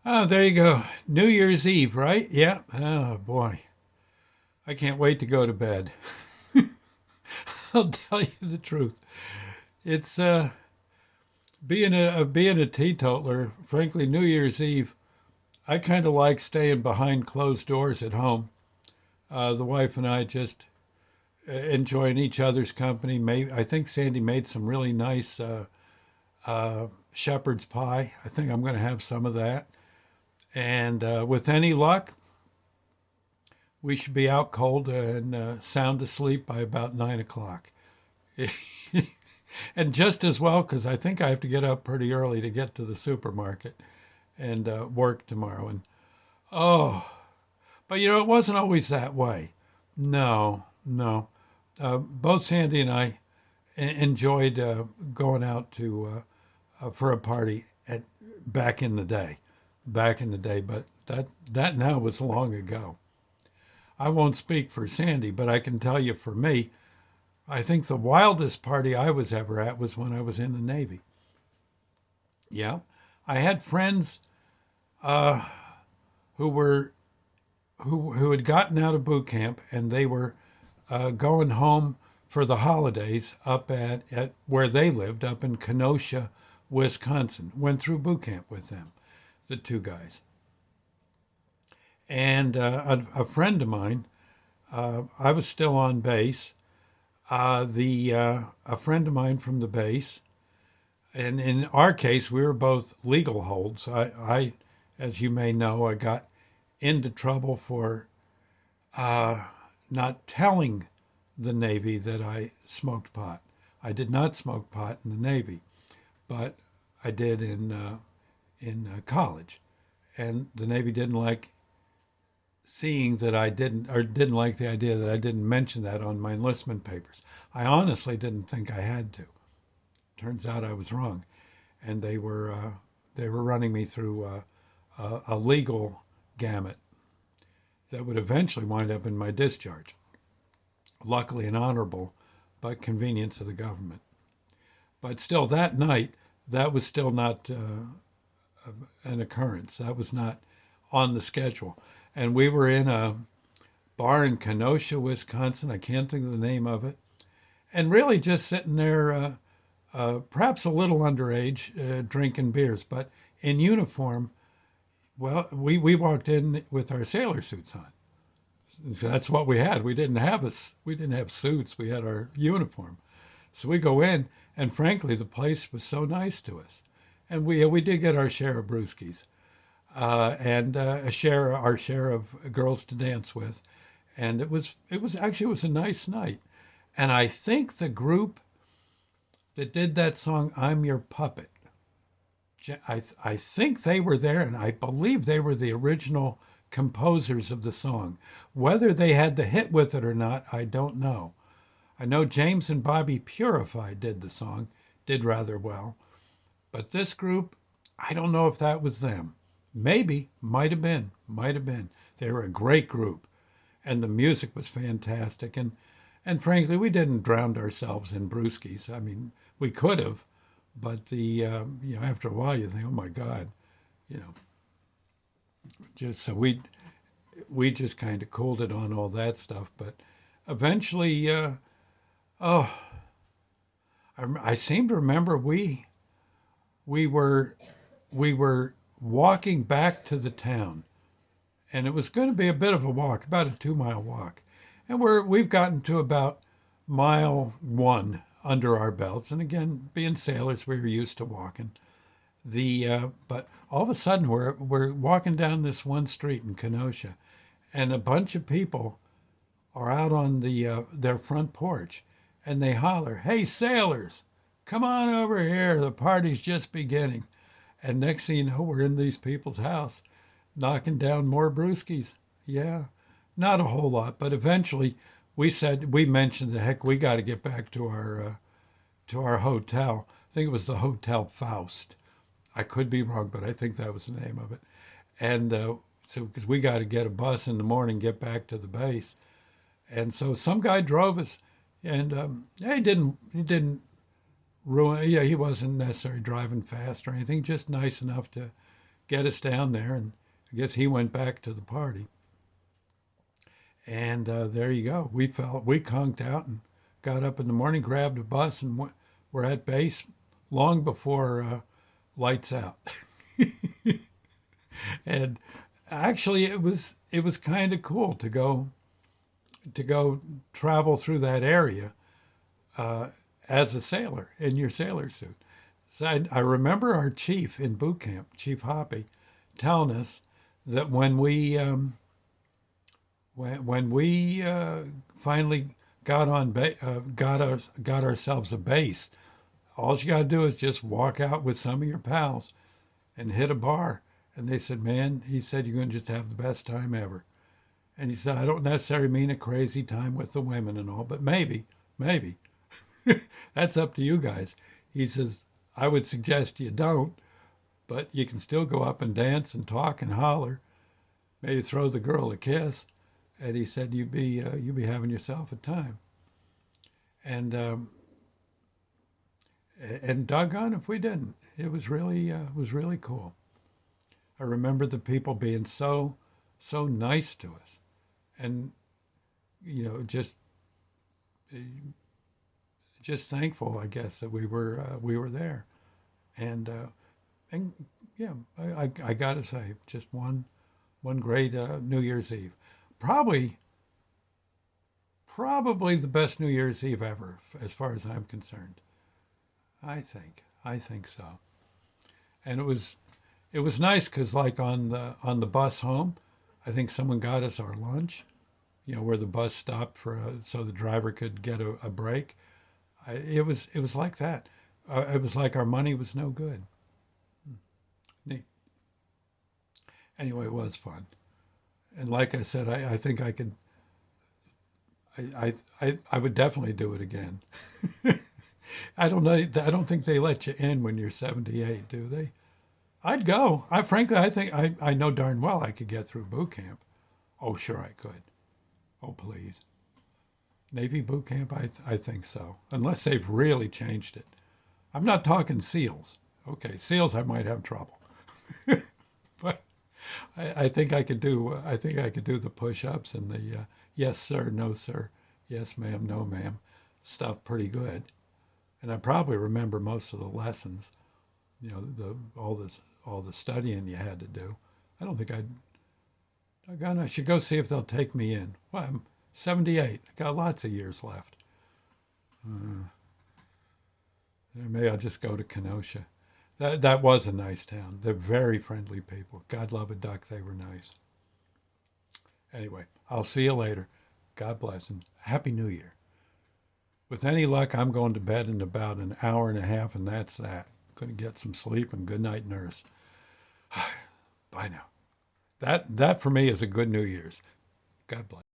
Oh, there you go. New Year's Eve, right? Yeah. Oh boy, I can't wait to go to bed. I'll tell you the truth. It's being a teetotaler. Frankly, New Year's Eve, I kind of like staying behind closed doors at home. The wife and I just enjoying each other's company. I think Sandy made some really nice shepherd's pie. I think I'm going to have some of that. And with any luck, we should be out cold and sound asleep by about 9 o'clock. And just as well, because I think I have to get up pretty early to get to the supermarket and work tomorrow. And oh, but it wasn't always that way. No, no. Both Sandy and I enjoyed going out to for a party at back in the day, back in the day. But that now was long ago. I won't speak for Sandy, but I can tell you for me, I think the wildest party I was ever at was when I was in the Navy. Yeah, I had friends uh, who were who had gotten out of boot camp and they were going home for the holidays up at where they lived up in Kenosha, Wisconsin. Went through boot camp with them, the two guys, and a friend of mine. I was still on base. The A friend of mine from the base, and in our case, we were both legal holds. As you may know, I got into trouble for uh, not telling the Navy that I smoked pot. I did not smoke pot in the Navy, but I did in college, and the Navy didn't like seeing that I didn't, or didn't like the idea that I didn't mention that on my enlistment papers. I honestly didn't think I had to. Turns out I was wrong, and they were running me through a legal gamut that would eventually wind up in my discharge. Luckily and honorable, but convenience of the government. But still, that night, that was still not an occurrence. That was not on the schedule. And we were in a bar in Kenosha, Wisconsin. I can't think of the name of it. And really just sitting there, perhaps a little underage, drinking beers, but in uniform. Well, we walked in with our sailor suits on. That's what we had. We didn't have suits. We had our uniform. So we go in, and frankly, the place was so nice to us, and we did get our share of brewskis, and our share of girls to dance with, and it was a nice night, and I think the group that did that song "I'm Your Puppet," I think they were there, and I believe they were the original composers of the song. Whether they had the hit with it or not, I don't know. I know James and Bobby Purify did the song, did rather well. But this group, I don't know if that was them. Maybe, might have been, might have been. They were a great group, and the music was fantastic. And frankly, we didn't drown ourselves in brewskis. I mean, we could have, but after a while, you think, oh my God, you know, just so we just kind of cooled it on all that stuff. But eventually, oh, I seem to remember we were we were walking back to the town, and it was going to be a bit of a walk, about a 2 mile walk, and we've gotten to about mile one under our belts, and again, being sailors, we were used to walking. But all of a sudden, we're walking down this one street in Kenosha, and a bunch of people are out on their front porch, and they holler, "Hey, sailors, come on over here. The party's just beginning." And next thing you know, we're in these people's house, knocking down more brewskis. Yeah, not a whole lot, but eventually we mentioned the heck we got to get back to our hotel. I think it was the Hotel Faust. I could be wrong, but I think that was the name of it. And so because we got to get a bus in the morning, get back to the base, and so some guy drove us, and he didn't ruin. Yeah, he wasn't necessarily driving fast or anything, just nice enough to get us down there, and I guess he went back to the party. And there you go. We conked out and got up in the morning, grabbed a bus, and we're at base long before lights out. And actually, it was kind of cool to go travel through that area uh, as a sailor in your sailor suit. So I remember our chief in boot camp, Chief Hoppy, telling us that when we finally got ourselves a base, all you got to do is just walk out with some of your pals and hit a bar. And they said, man, he said, you're going to just have the best time ever. And he said, I don't necessarily mean a crazy time with the women and all, but maybe. That's up to you guys. He says, I would suggest you don't, but you can still go up and dance and talk and holler, maybe throw the girl a kiss. And he said, you'd be having yourself a time. And and doggone if we didn't. It was really cool. I remember the people being so nice to us, and just thankful, I guess, that we were there. And and yeah, I gotta say, just one great New Year's Eve. Probably probably the best New Year's Eve ever, as far as I'm concerned. I think so. And it was nice because, like, on the bus home, I think someone got us our lunch. Where the bus stopped so the driver could get a break. It was like that. It was like our money was no good. Neat. Anyway, it was fun. And like I said, I think I could. I would definitely do it again. I don't know. I don't think they let you in when you're 78, do they? I'd go. Frankly, I think I know darn well I could get through boot camp. Oh, sure I could. Oh, please. Navy boot camp, I think so. Unless they've really changed it. I'm not talking SEALs. Okay, SEALs I might have trouble. But I think I could do. I think I could do the push-ups and the yes sir, no sir, yes ma'am, no ma'am stuff pretty good. And I probably remember most of the lessons. All the studying you had to do. I don't think I'd. Doggone, I should go see if they'll take me in. Well, I'm 78. I got lots of years left. Uh, Maybe I'll just go to Kenosha. That was a nice town. They're very friendly people. God love a duck. They were nice. Anyway, I'll see you later. God bless and Happy New Year. With any luck, I'm going to bed in about an hour and a half, and that's that. Going to get some sleep and good night, nurse. Bye now. That for me is a good New Year's. God bless.